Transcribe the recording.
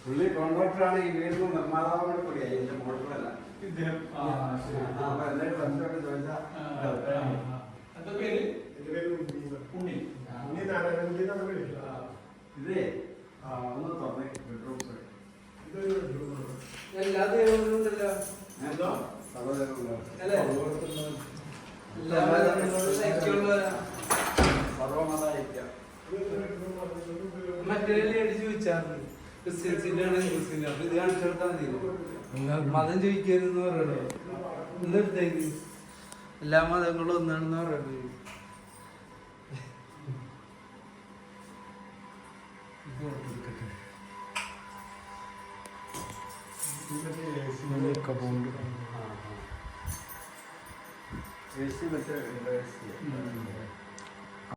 പുള്ളി കോൺട്രാക്ടറാണ് ഈ വീടിന് നിർമ്മാതാവിനോട് കൂടിയായി എന്റെ മോട്ടറല്ല ഇതേ ഒന്ന് തുറന്നേ ബെഡ്റൂം മറ്റേ ചോദിച്ചാൽ ക്രിസ്ത്യൻസിന്റെ ആണ് ക്രിസ്ത്യൻ്റെ അപ്പൊ ഇത് കാണിച്ചു കൊടുത്താൽ മതി. മതം ചോദിക്കരുതെന്ന് പറയണേ എന്തെടുത്തേക്ക് എല്ലാ മതങ്ങളും ഒന്നാണെന്ന് പറയണേ. AC മറ്റേ